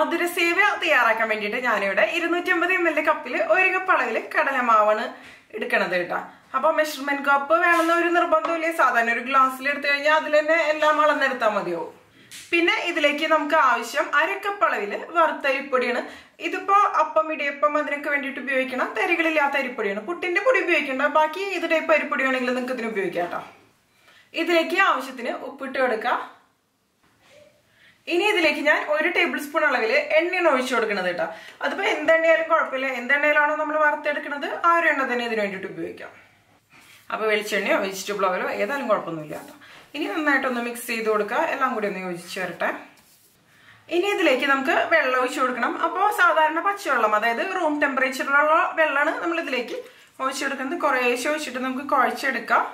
മധുരസേവ തയ്യാറാക്കാൻ വേണ്ടിയിട്ട് ഞാനിവിടെ 250 ml കപ്പിൽ 1 കപ്പ് അളവിൽ കടലമാവാണ് എടുക്കണത് കേട്ടോ. അപ്പൊ മെഷർമെന്റ് കപ്പ് വേണമെന്ന ഒരു നിർബന്ധമില്ല. സാധാരണ ഒരു ഗ്ലാസ്സിൽ എടുത്തു കഴിഞ്ഞാൽ അതിൽ തന്നെ എല്ലാം അളന്നെടുത്താൽ മതിയാവും. പിന്നെ ഇതിലേക്ക് നമുക്ക് ആവശ്യം 1/2 കപ്പ് അളവില് വറുത്ത അരിപ്പൊടിയാണ്. ഇതിപ്പോ അപ്പം ഇടിയപ്പം അതിനൊക്കെ വേണ്ടിയിട്ട് ഉപയോഗിക്കണം തരികളില്ലാത്ത അരിപ്പൊടിയാണ്. പുട്ടിന്റെ പൊടി ഉപയോഗിക്കേണ്ട, ബാക്കി ഇത് ടൈപ്പ് അരിപ്പൊടി വേണമെങ്കിൽ നിങ്ങൾക്ക് ഇതിന് ഉപയോഗിക്കാം കേട്ടോ. ഇതിലേക്ക് ആവശ്യത്തിന് ഉപ്പിട്ട് കൊടുക്കാം. ഇനി ഇതിലേക്ക് ഞാൻ 1 ടേബിൾ സ്പൂൺ അളവില് എണ്ണയാണ് ഒഴിച്ചു കൊടുക്കുന്നത് കേട്ടോ. അതിപ്പോ എന്തെണ്ണയാലും കുഴപ്പമില്ല, എന്തെണ്ണയിലാണോ നമ്മൾ വറുത്തെടുക്കുന്നത് ആ ഒരു എണ്ണ തന്നെ ഇതിന് വേണ്ടിയിട്ട് ഉപയോഗിക്കാം. അപ്പൊ വെളിച്ചെണ്ണയോ വെജിറ്റബിൾ ഓയിലോ ഏതായാലും കുഴപ്പമൊന്നുമില്ല കേട്ടോ. ഇനി നന്നായിട്ടൊന്ന് മിക്സ് ചെയ്ത് കൊടുക്കുക, എല്ലാം കൂടി ഒന്ന് യോജിച്ച് വരട്ടെ. ഇനി ഇതിലേക്ക് നമുക്ക് വെള്ളം ഒഴിച്ചു കൊടുക്കണം. അപ്പോൾ സാധാരണ പച്ചവെള്ളം, അതായത് റൂം ടെമ്പറേച്ചറിലുള്ള വെള്ളമാണ് നമ്മൾ ഇതിലേക്ക് ഒഴിച്ചു കൊടുക്കുന്നത്. കുറേശ്ശെ ഒഴിച്ചിട്ട് നമുക്ക് കുഴച്ചെടുക്കാം.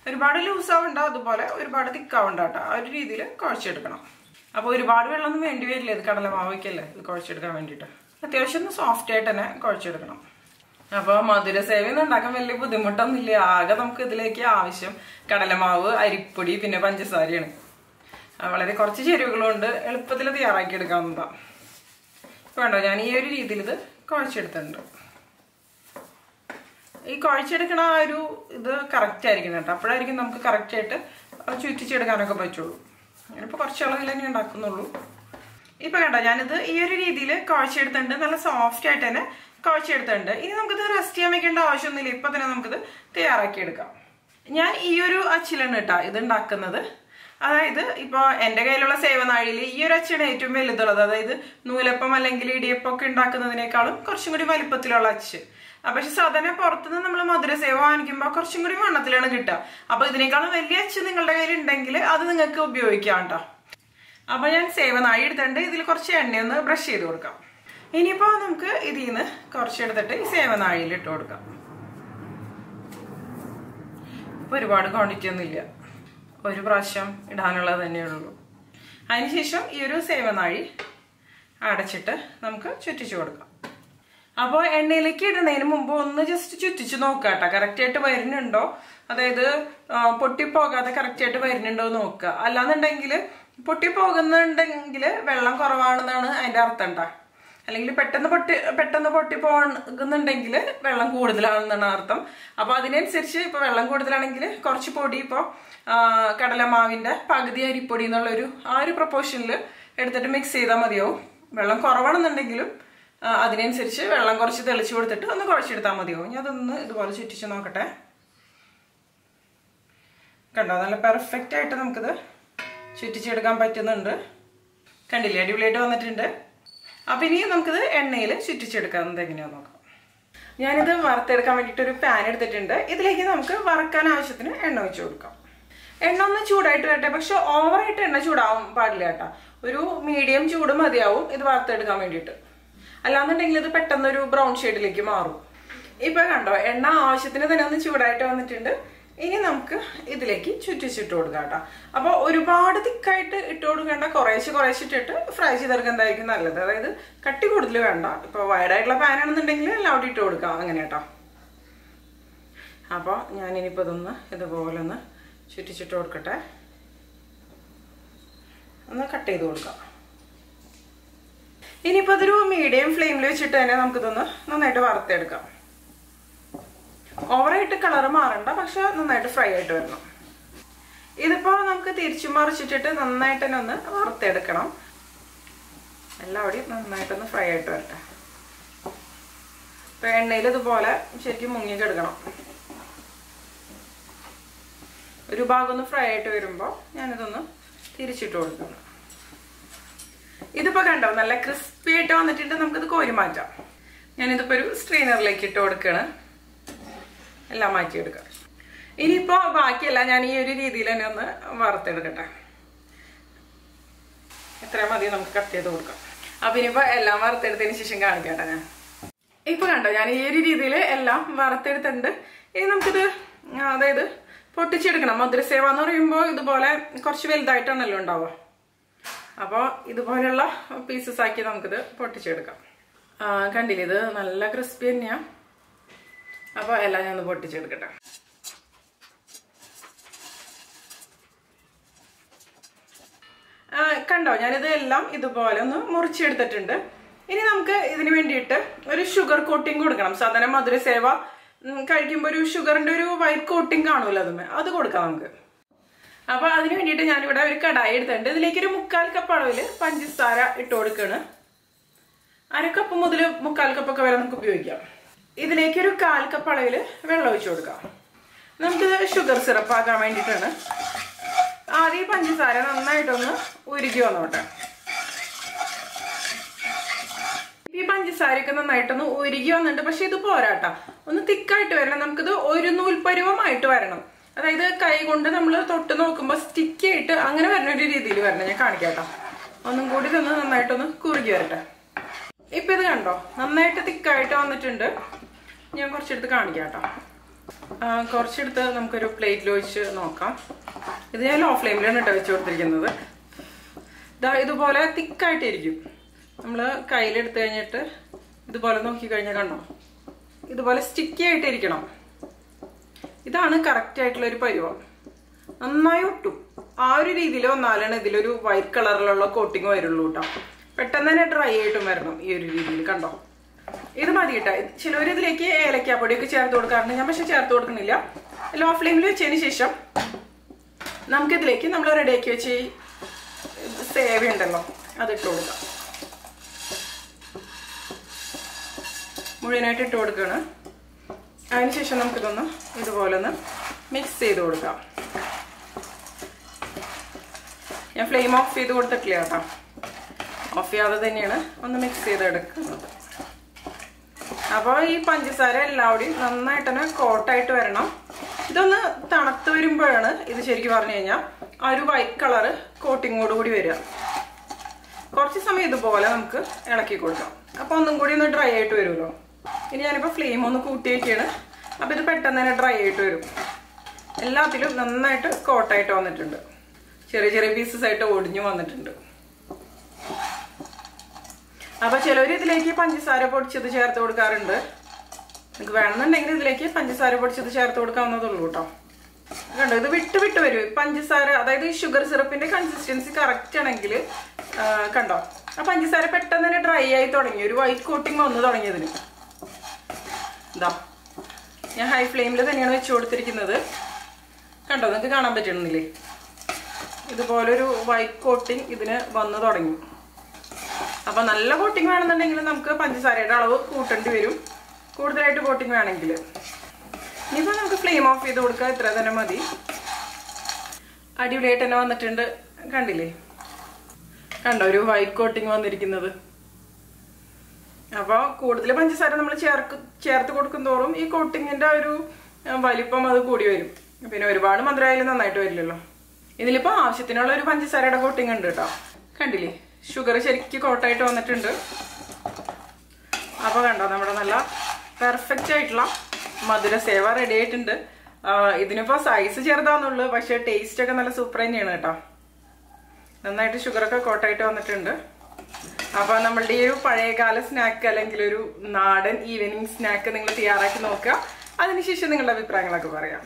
ഒരുപാട് ലൂസാവണ്ട, അതുപോലെ ഒരുപാട് തിക്കാവണ്ട കേട്ടോ. ആ ഒരു രീതിയിൽ കുഴച്ചെടുക്കണം. അപ്പോൾ ഒരുപാട് വെള്ളമൊന്നും വേണ്ടി വരില്ല, ഇത് കടലമാവയ്ക്കല്ലേ ഇത് കുഴച്ചെടുക്കാൻ വേണ്ടിയിട്ട്. അത്യാവശ്യം ഒന്ന് സോഫ്റ്റ് ആയിട്ട് തന്നെ കുഴച്ചെടുക്കണം. അപ്പോൾ മധുരസേവ ഉണ്ടാക്കാൻ വലിയ ബുദ്ധിമുട്ടൊന്നുമില്ല. ആകെ നമുക്ക് ഇതിലേക്ക് ആവശ്യം കടലമാവ്, അരിപ്പൊടി, പിന്നെ പഞ്ചസാരയാണ്. വളരെ കുറച്ച് ചേരുവകളുണ്ട്, എളുപ്പത്തിൽ തയ്യാറാക്കി എടുക്കാവുന്നതാണ്. വേണ്ടോ, ഞാൻ ഈ ഒരു രീതിയിൽ ഇത് കുഴച്ചെടുത്തിട്ടുണ്ട്. ഈ കുഴച്ചെടുക്കണ ആ ഒരു ഇത് കറക്റ്റ് ആയിരിക്കണം കേട്ടോ. അപ്പോഴായിരിക്കും നമുക്ക് കറക്റ്റായിട്ട് ചുറ്റിച്ചെടുക്കാനൊക്കെ പറ്റുള്ളൂ. ഞാനിപ്പോൾ കുറച്ച് അളവിൽ തന്നെ ഉണ്ടാക്കുന്നുള്ളൂ. ഇപ്പൊ കണ്ടോ, ഞാനിത് ഈ ഒരു രീതിയിൽ കുഴച്ചെടുത്തിട്ടുണ്ട്. നല്ല സോഫ്റ്റ് ആയിട്ട് തന്നെ കുഴച്ചെടുത്തിട്ടുണ്ട്. ഇനി നമുക്കിത് റെസ്റ്റ് ചെയ്യാൻ വെക്കേണ്ട ആവശ്യമൊന്നുമില്ല, ഇപ്പൊ തന്നെ നമുക്കിത് തയ്യാറാക്കി എടുക്കാം. ഞാൻ ഈ ഒരു അച്ചിലാണ് കേട്ടോ ഇത് ഉണ്ടാക്കുന്നത്. അതായത് ഇപ്പൊ എന്റെ കയ്യിലുള്ള സേവനാഴിയിൽ ഈ ഒരു അച്ചാണ് ഏറ്റവും വലുതുള്ളത്. അതായത് നൂലപ്പം അല്ലെങ്കിൽ ഇടിയപ്പം ഒക്കെ ഉണ്ടാക്കുന്നതിനേക്കാളും കുറച്ചും കൂടി വലിപ്പത്തിലുള്ള അച്ച്. പക്ഷെ സാധാരണ പുറത്തുനിന്ന് നമ്മൾ മധുരസേവ വാങ്ങിക്കുമ്പോൾ കുറച്ചും കൂടി വണ്ണത്തിലാണ് കിട്ടുക. അപ്പൊ ഇതിനേക്കാളും വലിയ അച്ച് നിങ്ങളുടെ കയ്യിൽ ഉണ്ടെങ്കിൽ അത് നിങ്ങൾക്ക് ഉപയോഗിക്കാം കേട്ടോ. അപ്പൊ ഞാൻ സേവനാഴി എടുത്തിട്ടുണ്ട്. ഇതിൽ കുറച്ച് എണ്ണയൊന്ന് ബ്രഷ് ചെയ്ത് കൊടുക്കാം. ഇനിയിപ്പോ നമുക്ക് ഇതിൽ നിന്ന് കുറച്ചെടുത്തിട്ട് ഈ സേവനാഴിയിൽ ഇട്ട് കൊടുക്കാം. ഇപ്പൊ ഒരുപാട് ക്വാണ്ടിറ്റി ഒന്നുമില്ല, ഒരു പ്രാവശ്യം ഇടാനുള്ളത് തന്നെയുള്ളൂ. അതിനുശേഷം ഈ ഒരു സേവനാഴി അടച്ചിട്ട് നമുക്ക് ചുറ്റിച്ചു കൊടുക്കാം. അപ്പോൾ എണ്ണയിലേക്ക് ഇടുന്നതിന് മുമ്പ് ഒന്ന് ജസ്റ്റ് ചുറ്റിച്ച് നോക്കുക കേട്ടോ, കറക്റ്റായിട്ട് വരുന്നുണ്ടോ, അതായത് പൊട്ടിപ്പോകാതെ കറക്റ്റായിട്ട് വരുന്നുണ്ടോ നോക്കുക. അല്ലാന്നുണ്ടെങ്കിൽ പൊട്ടിപ്പോകുന്നുണ്ടെങ്കിൽ വെള്ളം കുറവാണെന്നാണ് അതിന്റെ അർത്ഥം ഉണ്ടാ. അല്ലെങ്കിൽ പെട്ടെന്ന് പൊട്ടി പോകുന്നുണ്ടെങ്കിൽ വെള്ളം കൂടുതലാണെന്നാണ് അർത്ഥം. അപ്പൊ അതിനനുസരിച്ച് ഇപ്പൊ വെള്ളം കൂടുതലാണെങ്കിൽ കുറച്ച് പൊടി, ഇപ്പൊ കടലമാവിന്റെ പകുതി അരിപ്പൊടി എന്നുള്ളൊരു ആ ഒരു പ്രൊപ്പോർഷനിൽ എടുത്തിട്ട് മിക്സ് ചെയ്താൽ മതിയാവും. വെള്ളം കുറവാണെന്നുണ്ടെങ്കിലും അതിനനുസരിച്ച് വെള്ളം കുറച്ച് തെളിച്ചു കൊടുത്തിട്ട് ഒന്ന് കുഴച്ചെടുത്താൽ മതിയാവും. ഞാൻ അതൊന്ന് ഇതുപോലെ ചുറ്റിച്ച് നോക്കട്ടെ. കണ്ടോ, നല്ല പെർഫെക്റ്റ് ആയിട്ട് നമുക്കിത് ചുറ്റിച്ചെടുക്കാൻ പറ്റുന്നുണ്ട്. കണ്ടില്ലേ, അടിപൊളിയായിട്ട് വന്നിട്ടുണ്ട്. അപ്പൊ ഇനി നമുക്കിത് എണ്ണയിൽ ചുറ്റിച്ചെടുക്കാവുന്നത് എങ്ങനെയാന്ന് നോക്കാം. ഞാനിത് വറുത്തെടുക്കാൻ വേണ്ടിയിട്ട് ഒരു പാൻ എടുത്തിട്ടുണ്ട്. ഇതിലേക്ക് നമുക്ക് വറുക്കാൻ ആവശ്യത്തിന് എണ്ണ ഒഴിച്ചു കൊടുക്കാം. എണ്ണ ഒന്ന് ചൂടായിട്ട് വരട്ടെ, പക്ഷെ ഓവറായിട്ട് എണ്ണ ചൂടാവാൻ പാടില്ല കേട്ടോ. ഒരു മീഡിയം ചൂട് മതിയാവും ഇത് വറുത്തെടുക്കാൻ വേണ്ടിയിട്ട്. അല്ലാന്നുണ്ടെങ്കിൽ ഇത് പെട്ടെന്നൊരു ബ്രൗൺ ഷെയ്ഡിലേക്ക് മാറും. ഇപ്പൊ കണ്ടോ, എണ്ണ ആവശ്യത്തിന് തന്നെ ഒന്ന് ചൂടായിട്ട് വന്നിട്ടുണ്ട്. ഇനി നമുക്ക് ഇതിലേക്ക് ചുറ്റിച്ചിട്ട് കൊടുക്കാം കേട്ടോ. അപ്പൊ ഒരുപാട് തിക്കായിട്ട് ഇട്ട് കൊടുക്കേണ്ട, കുറേശ്ശെ ഇട്ടിട്ട് ഫ്രൈ ചെയ്തെടുക്കുന്നതായിരിക്കും നല്ലത്. അതായത് കട്ടി കൂടുതൽ വേണ്ട. ഇപ്പൊ വൈഡായിട്ടുള്ള പാൻ ആണെന്നുണ്ടെങ്കിൽ എല്ലാം അവിടെ ഇട്ട് കൊടുക്കാം, അങ്ങനെ കേട്ടോ. അപ്പൊ ഞാനിനിപ്പോ ഇതൊന്ന് ഇതുപോലെ ഒന്ന് ചുറ്റിച്ചിട്ട് കൊടുക്കട്ടെ. ഒന്ന് കട്ട് ചെയ്ത് കൊടുക്കാം. ഇനിയിപ്പോ അതൊരു മീഡിയം ഫ്ലെയിമിൽ വെച്ചിട്ട് തന്നെ നമുക്കിതൊന്ന് നന്നായിട്ട് വറുത്തെടുക്കാം. ഓവറായിട്ട് കളർ മാറണ്ട, പക്ഷെ നന്നായിട്ട് ഫ്രൈ ആയിട്ട് വരണം. ഇതിപ്പോ നമുക്ക് തിരിച്ചു മറിച്ചിട്ടിട്ട് നന്നായിട്ട് തന്നെ ഒന്ന് വറുത്തെടുക്കണം. എല്ലാവടെയും നന്നായിട്ടൊന്ന് ഫ്രൈ ആയിട്ട് വരട്ടെ. ഇപ്പൊ എണ്ണയിൽ ഇതുപോലെ ശരിക്കും മുങ്ങിക്കെടുക്കണം. ഒരു ഭാഗം ഒന്ന് ഫ്രൈ ആയിട്ട് വരുമ്പോ ഞാനിതൊന്ന് തിരിച്ചിട്ട് കൊടുക്കണം. ഇതിപ്പോ കണ്ടോ, നല്ല ക്രിസ്പി ആയിട്ട് വന്നിട്ടുണ്ട്. നമുക്കിത് കോരി മാറ്റാം. ഞാനിതിപ്പോ ഒരു സ്ട്രെയിനറിലേക്ക് ഇട്ട് കൊടുക്കാണ്. എല്ലാം മാറ്റിയെടുക്കാം. ഇനിയിപ്പോ ബാക്കിയെല്ലാം ഞാൻ ഈ ഒരു രീതിയിൽ തന്നെ ഒന്ന് വറുത്തെടുക്കട്ടെ. എത്രയും മതി നമുക്ക് കട്ട് ചെയ്ത് കൊടുക്കാം. അപ്പൊ ഇനിയിപ്പോ എല്ലാം വറുത്തെടുത്തതിന് ശേഷം കാണിക്കട്ടെ. ഞാൻ ഇപ്പൊ കണ്ടോ, ഞാൻ ഈ ഒരു രീതിയിൽ എല്ലാം വറുത്തെടുത്തിട്ടുണ്ട്. ഇനി നമുക്കിത് അതായത് പൊട്ടിച്ചെടുക്കണം. മധുരസേവ എന്ന് പറയുമ്പോൾ ഇതുപോലെ കുറച്ച് വലുതായിട്ടാണല്ലോ ഉണ്ടാവുക. അപ്പോൾ ഇതുപോലെയുള്ള പീസസ് ആക്കി നമുക്കിത് പൊട്ടിച്ചെടുക്കാം. കണ്ടില്ലേ, ഇത് നല്ല ക്രിസ്പി തന്നെയാ. അപ്പോൾ എല്ലാം ഞാൻ ഒന്ന് പൊട്ടിച്ചെടുക്കട്ടെ. കണ്ടോ ഞാനിത് എല്ലാം ഇതുപോലെ ഒന്ന് മുറിച്ചെടുത്തിട്ടുണ്ട്. ഇനി നമുക്ക് ഇതിന് വേണ്ടിയിട്ട് ഒരു ഷുഗർ കോട്ടിങ് കൊടുക്കണം. സാധാരണ മധുര സേവ കഴിക്കുമ്പോൾ ഒരു ഷുഗറിന്റെ ഒരു വൈറ്റ് കോട്ടിങ് കാണുമല്ലോ, അത് കൊടുക്കാം നമുക്ക്. അപ്പൊ അതിന് വേണ്ടിയിട്ട് ഞാനിവിടെ ഒരു കടായി എടുത്തിട്ടുണ്ട്. ഇതിലേക്ക് ഒരു 1/4 കപ്പ് അളവില് പഞ്ചസാര ഇട്ട് കൊടുക്കാണ്. 1/2 കപ്പ് മുതൽ 1/4 കപ്പൊക്കെ വരെ നമുക്ക് ഉപയോഗിക്കാം. ഇതിലേക്ക് ഒരു 1/4 കപ്പ് അളവില് വെള്ളം ഒഴിച്ചു കൊടുക്കാം. നമുക്കിത് ഷുഗർ സിറപ്പ് ആക്കാൻ വേണ്ടിയിട്ടാണ്. ആദ്യം പഞ്ചസാര നന്നായിട്ടൊന്ന് ഉരുകി വന്നോട്ടെ. ഈ പഞ്ചസാരയൊക്കെ നന്നായിട്ടൊന്ന് ഉരുകി വന്നിട്ട്, പക്ഷെ ഇത് പോരാട്ടാ, ഒന്ന് തിക്കായിട്ട് വരണം. നമുക്കിത് ഒരു നൂൽപ്പരുവമായിട്ട് വരണം. അതായത് കൈ കൊണ്ട് നമ്മൾ തൊട്ട് നോക്കുമ്പോൾ സ്റ്റിക്കി ആയിട്ട് അങ്ങനെ വരുന്ന ഒരു രീതിയിൽ വരണം. ഞാൻ കാണിക്കാട്ടോ. ഒന്നും കൂടി ഇതൊന്ന് നന്നായിട്ടൊന്ന് കുറുകി വരട്ടെ. ഇപ്പൊ ഇത് കണ്ടോ നന്നായിട്ട് തിക്കായിട്ട് വന്നിട്ടുണ്ട്. ഞാൻ കുറച്ചെടുത്ത് കാണിക്കാട്ടോ. കുറച്ചെടുത്ത് നമുക്കൊരു പ്ലേറ്റിൽ ഒഴിച്ച് നോക്കാം. ഇത് ഞാൻ ലോ ഫ്ലെയിമിലാണ് ഇട്ട് വെച്ച് കൊടുത്തിരിക്കുന്നത്. ഇതുപോലെ തിക്കായിട്ടിരിക്കും. നമ്മൾ കയ്യിലെടുത്ത് കഴിഞ്ഞിട്ട് ഇതുപോലെ നോക്കിക്കഴിഞ്ഞാൽ കണ്ടോ ഇതുപോലെ സ്റ്റിക്കി ആയിട്ടിരിക്കണം. ഇതാണ് കറക്റ്റ് ആയിട്ടുള്ള ഒരു പരുവം. നന്നായി ഒട്ടും ആ ഒരു രീതിയിൽ വന്നാലാണ് ഇതിലൊരു വൈറ്റ് കളറിലുള്ള കോട്ടിങ് വരുള്ളൂ കേട്ടോ. പെട്ടെന്ന് തന്നെ ഡ്രൈ ആയിട്ടും വരണം ഈ ഒരു രീതിയിൽ. കണ്ടോ ഇത് മതി കേട്ടോ. ചിലവർ ഇതിലേക്ക് ഏലക്കാപ്പൊടിയൊക്കെ ചേർത്ത് കൊടുക്കാറുണ്ട്. ഞാൻ പക്ഷെ ചേർത്ത് കൊടുക്കുന്നില്ല. ലോ ഫ്ലെയിമിൽ വെച്ചതിന് ശേഷം നമുക്കിതിലേക്ക് നമ്മൾ റെഡിയാക്കി വെച്ച് സേവ ഉണ്ടല്ലോ അതിട്ട് കൊടുക്കാം. മുഴുവനായിട്ട് ഇട്ട് കൊടുക്കുകയാണ്. അതിനുശേഷം നമുക്കിതൊന്ന് ഇതുപോലെ ഒന്ന് മിക്സ് ചെയ്ത് കൊടുക്കാം. ഞാൻ ഫ്ലെയിം ഓഫ് ചെയ്ത് കൊടുത്തിട്ടില്ല കേട്ടോ. ഓഫ് ചെയ്യാതെ തന്നെയാണ് ഒന്ന് മിക്സ് ചെയ്തെടുക്കുന്നത്. അപ്പോൾ ഈ പഞ്ചസാര എല്ലാവരുടെയും നന്നായിട്ട് തന്നെ കോട്ടായിട്ട് വരണം. ഇതൊന്ന് തണുത്ത് വരുമ്പോഴാണ് ഇത് ശരിക്കും പറഞ്ഞു കഴിഞ്ഞാൽ ആ ഒരു വൈറ്റ് കളറ് കോട്ടിങ്ങോട് കൂടി വരിക. കുറച്ച് സമയം ഇതുപോലെ നമുക്ക് ഇളക്കി കൊടുക്കാം. അപ്പോൾ ഒന്നും കൂടി ഒന്ന് ഡ്രൈ ആയിട്ട് വരുമല്ലോ. ഇനി ഞാനിപ്പോൾ ഫ്ലെയിം ഒന്ന് കൂട്ടി വയ്ക്കുകയാണ്. അപ്പോൾ ഇത് പെട്ടെന്ന് തന്നെ ഡ്രൈ ആയിട്ട് വരും. എല്ലാത്തിലും നന്നായിട്ട് കോട്ടായിട്ട് വന്നിട്ടുണ്ട്. ചെറിയ ചെറിയ പീസസ് ആയിട്ട് ഒടിഞ്ഞു വന്നിട്ടുണ്ട്. അപ്പൊ ചിലവർ ഇതിലേക്ക് പഞ്ചസാര പൊടിച്ചത് ചേർത്ത് കൊടുക്കാറുണ്ട്. നിങ്ങൾക്ക് വേണമെന്നുണ്ടെങ്കിൽ ഇതിലേക്ക് പഞ്ചസാര പൊടിച്ചത് ചേർത്ത് കൊടുക്കാവുന്നതുള്ളൂ കേട്ടോ. കണ്ടോ ഇത് വിട്ട് വിട്ട് വരും പഞ്ചസാര. അതായത് ഈ ഷുഗർ സിറപ്പിന്റെ കൺസിസ്റ്റൻസി കറക്റ്റ് ആണെങ്കിൽ കണ്ടോ ആ പഞ്ചസാര പെട്ടെന്ന് തന്നെ ഡ്രൈ ആയി തുടങ്ങി. ഒരു വൈറ്റ് കോട്ടിങ് വന്നു തുടങ്ങിയതിന്. ഇതാ ഞാൻ ഹൈ ഫ്ലെയിമിൽ തന്നെയാണ് വെച്ച് കൊടുത്തിരിക്കുന്നത്. കണ്ടോ നിങ്ങൾക്ക് കാണാൻ പറ്റണമെന്നില്ലേ? ഇതുപോലൊരു വൈറ്റ് കോട്ടിങ് ഇതിന് വന്നു തുടങ്ങി. അപ്പൊ നല്ല കോട്ടിങ് വേണമെന്നുണ്ടെങ്കിൽ നമുക്ക് പഞ്ചസാരയുടെ അളവ് കൂട്ടേണ്ടി വരും, കൂടുതലായിട്ട് കോട്ടിങ് വേണമെങ്കിൽ. ഇനിയിപ്പോ നമുക്ക് ഫ്ലെയിം ഓഫ് ചെയ്ത് കൊടുക്കുക. ഇത്ര തന്നെ മതി. അടിപൊളിയായിട്ട് തന്നെ വന്നിട്ടുണ്ട്. കണ്ടില്ലേ? കണ്ടോ ഒരു വൈറ്റ് കോട്ടിങ് വന്നിരിക്കുന്നത്. അപ്പോൾ കൂടുതൽ പഞ്ചസാര നമ്മൾ ചേർത്ത് കൊടുക്കും തോറും ഈ കോട്ടിങ്ങിന്റെ ഒരു വലിപ്പം അത് കൂടി വരും. പിന്നെ ഒരുപാട് മധുരമായാലും നന്നായിട്ട് വരില്ലല്ലോ. ഇതിലിപ്പോ ആവശ്യത്തിനുള്ള ഒരു പഞ്ചസാരയുടെ കോട്ടിങ് ഉണ്ട് കേട്ടോ. കണ്ടില്ലേ? ഷുഗർ ശരിക്കും കോട്ടായിട്ട് വന്നിട്ടുണ്ട്. അപ്പൊ കണ്ടോ നമ്മുടെ നല്ല പെർഫെക്റ്റ് ആയിട്ടുള്ള മധുര സേവ റെഡി ആയിട്ടുണ്ട്. ഇതിനിപ്പോ സൈസ് ചെറുതാന്നുള്ളൂ, പക്ഷെ ടേസ്റ്റ് ഒക്കെ നല്ല സൂപ്പർ തന്നെയാണ് കേട്ടോ. നന്നായിട്ട് ഷുഗറൊക്കെ കോട്ടായിട്ട് വന്നിട്ടുണ്ട്. അപ്പൊ നമ്മളുടെ ഈ ഒരു പഴയകാല സ്നാക്ക് അല്ലെങ്കിൽ ഒരു നാടൻ ഈവനിങ് സ്നാക്ക് നിങ്ങൾ തയ്യാറാക്കി നോക്കുക. അതിനുശേഷം നിങ്ങളുടെ അഭിപ്രായങ്ങളൊക്കെ പറയാം.